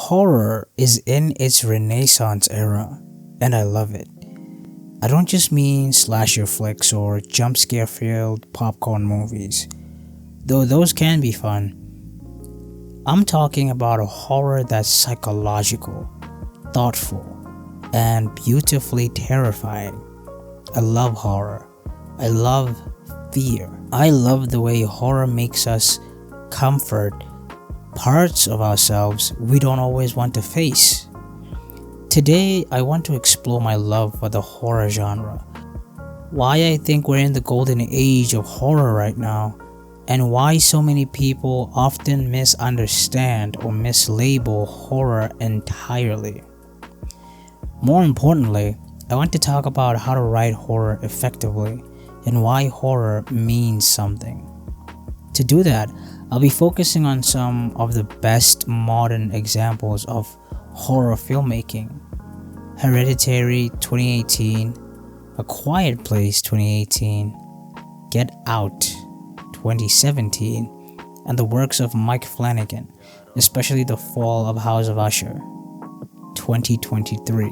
Horror is in its renaissance era, and I love it. I don't just mean slasher flicks or jump scare filled popcorn movies, though those can be fun. I'm talking about a horror that's psychological, thoughtful, and beautifully terrifying. I love horror. I love fear. I love the way horror makes us comfort parts of ourselves we don't always want to face. Today, I want to explore my love for the horror genre, why I think we're in the golden age of horror right now, and why so many people often misunderstand or mislabel horror entirely. More importantly, I want to talk about how to write horror effectively and why horror means something. To do that, I'll be focusing on some of the best modern examples of horror filmmaking. Hereditary 2018, A Quiet Place 2018, Get Out 2017, and the works of Mike Flanigan, especially The Fall of House of Usher 2023,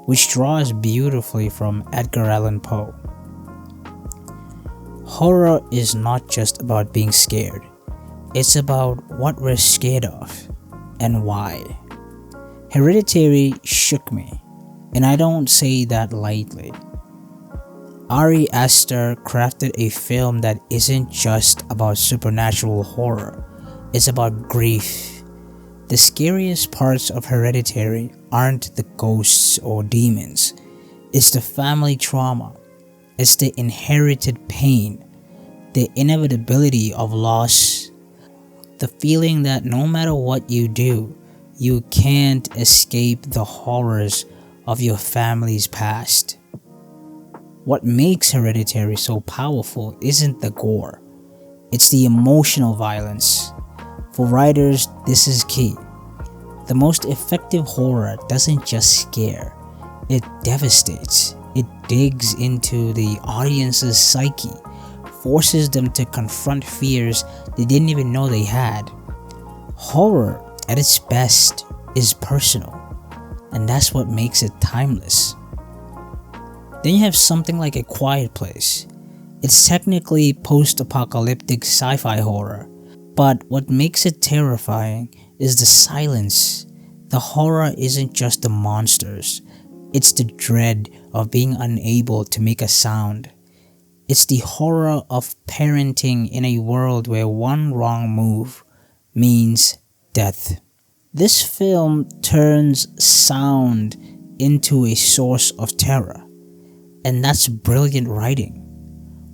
which draws beautifully from Edgar Allan Poe. Horror is not just about being scared. It's about what we're scared of and why. Hereditary shook me, and I don't say that lightly. Ari Aster crafted a film that isn't just about supernatural horror, it's about grief. The scariest parts of Hereditary aren't the ghosts or demons, it's the family trauma, it's the inherited pain, the inevitability of loss, the feeling that no matter what you do, you can't escape the horrors of your family's past. What makes Hereditary so powerful isn't the gore, it's the emotional violence. For writers, this is key. The most effective horror doesn't just scare, it devastates. It digs into the audience's psyche, forces them to confront fears they didn't even know they had. Horror, at its best, is personal, and that's what makes it timeless. Then you have something like A Quiet Place. It's technically post-apocalyptic sci-fi horror, but what makes it terrifying is the silence. The horror isn't just the monsters, it's the dread of being unable to make a sound. It's the horror of parenting in a world where one wrong move means death. This film turns sound into a source of terror, and that's brilliant writing.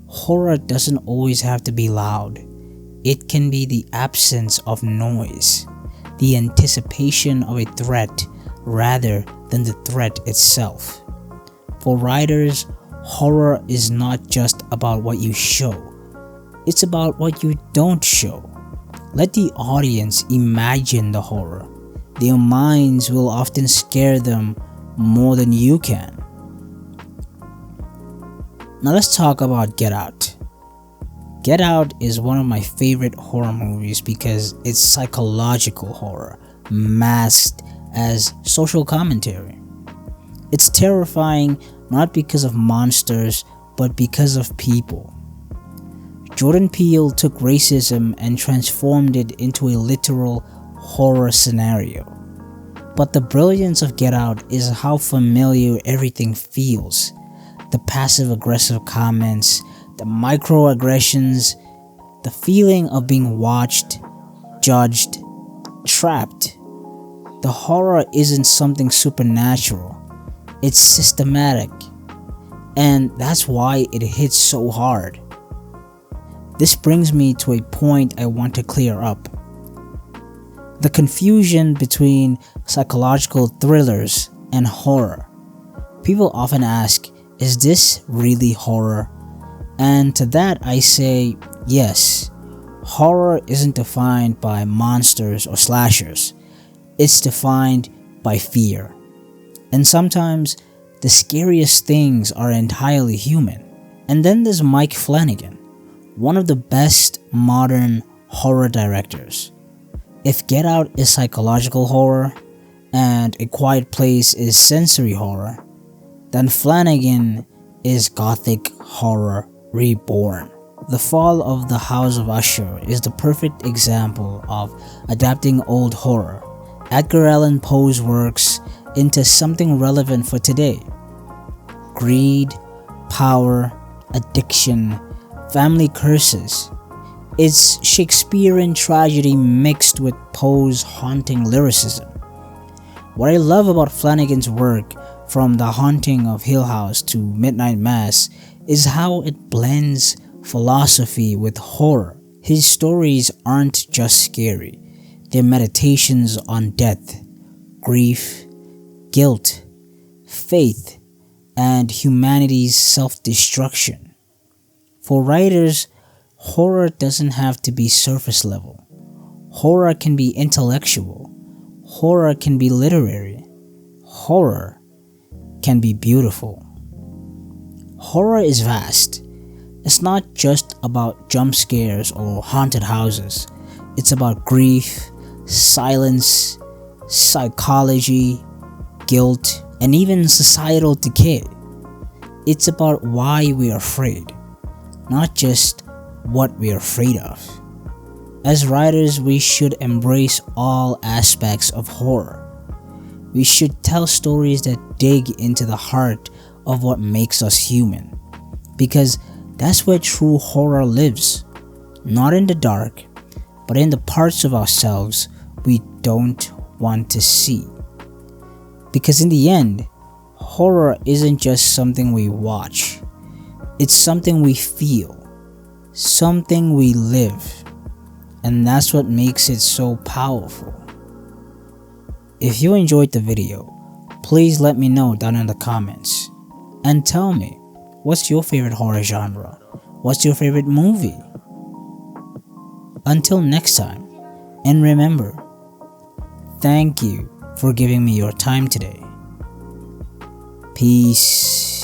Horror doesn't always have to be loud. It can be the absence of noise, the anticipation of a threat rather than the threat itself. For writers, horror is not just about what you show, it's about what you don't show. Let the audience imagine the horror. Their minds will often scare them more than you can. Now let's talk about Get Out. Get Out is one of my favorite horror movies because it's psychological horror, masked as social commentary. It's terrifying not because of monsters, but because of people. Jordan Peele took racism and transformed it into a literal horror scenario. But the brilliance of Get Out is how familiar everything feels. The passive-aggressive comments, the microaggressions, the feeling of being watched, judged, trapped. The horror isn't something supernatural, it's systematic, and that's why it hits so hard. This brings me to a point I want to clear up. The confusion between psychological thrillers and horror. People often ask, is this really horror? And to that I say, yes. Horror isn't defined by monsters or slashers. It's defined by fear. And sometimes, the scariest things are entirely human. And then there's Mike Flanigan, one of the best modern horror directors. If Get Out is psychological horror and A Quiet Place is sensory horror, then Flanigan is gothic horror reborn. The Fall of the House of Usher is the perfect example of adapting old horror, Edgar Allan Poe's works, into something relevant for today. Greed, power, addiction, family curses. It's Shakespearean tragedy mixed with Poe's haunting lyricism. What I love about Flanigan's work, from The Haunting of Hill House to Midnight Mass, is how it blends philosophy with horror. His stories aren't just scary, they're meditations on death, grief, guilt, faith, and humanity's self-destruction. For writers, horror doesn't have to be surface level. Horror can be intellectual. Horror can be literary. Horror can be beautiful. Horror is vast. It's not just about jump scares or haunted houses. It's about grief, silence, psychology, guilt, and even societal decay. It's about why we are afraid, not just what we are afraid of. As writers, we should embrace all aspects of horror. We should tell stories that dig into the heart of what makes us human, because that's where true horror lives, not in the dark, but in the parts of ourselves we don't want to see. Because in the end, horror isn't just something we watch, it's something we feel, something we live, and that's what makes it so powerful. If you enjoyed the video, please let me know down in the comments, and tell me, what's your favorite horror genre? What's your favorite movie? Until next time, and remember, thank you for giving me your time today. Peace.